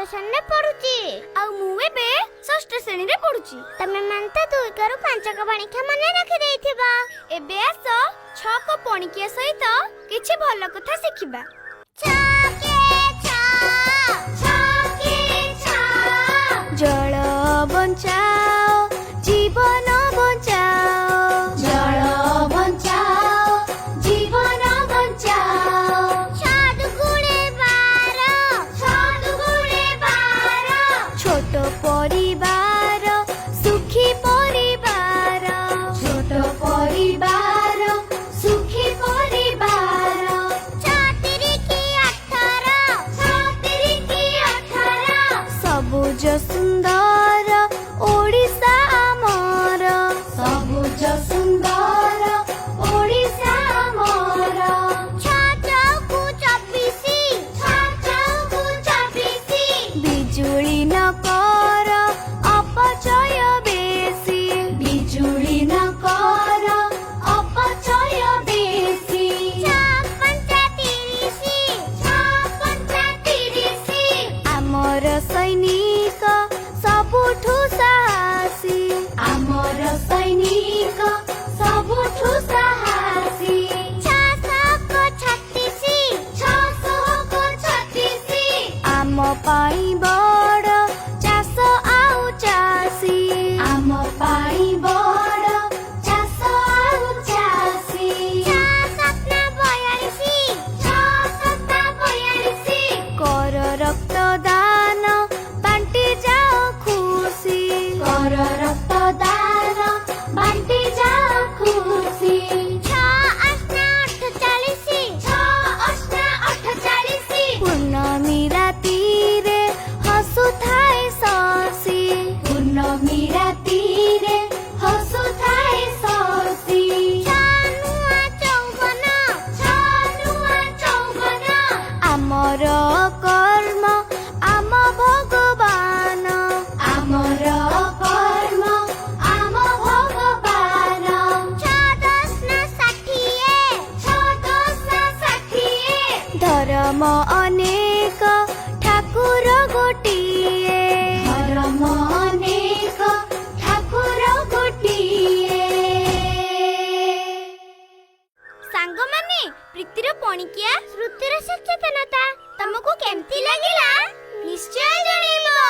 Section रे पढुची आ मु एबे षष्ठ श्रेणी रे पढुची। तमे मन त 2 करू 5 क पणिका मने रखि देइथिबा। एबे आस 6 क पणिका सहित किछि भलो कथा सिखिबा। छके छा जल बंचाओ जीवन बंचाओ, जल बंचाओ जीवन बंचाओ। छाद गुड़े बार छोट परिवार सुखी परिवार, छोट परिवार सुखी परिवार। 18 सबुज सुंदर ओडिशा आमर, सबुज सुंदर ओडिशा आमर। 24 बिजुली न कर अपचय बेसी, बिजुली न कर अपचय बेसी। 35 आमर सैनिक सबुठु साहसी, आमर सैनिक सबुठु साहसी। 636 आम पाई बड़ चाष आउ चासी, आम पाई बड़ चाष आउ चासी। 642 कर रक्तदान बांटी जाओ खुशी, कर रक्तदान बांटी जाओ खुशी। 6 पूर्णमी रातिरे हसुथाए शशि, पूर्णमी रातिरे हसुथाए शशि। 654 आमर कर्म आम भगवान, आमर कर्म आम भगवान। 660 धर्म अनेक ठाकुर गोटिए, धर्म अनेक ठाकुर गोटिए। सांग माने प्रीतिर पणिकिया श्रुतिर सचेतनता तुमको केमती लागिला निश्चय जणैबो।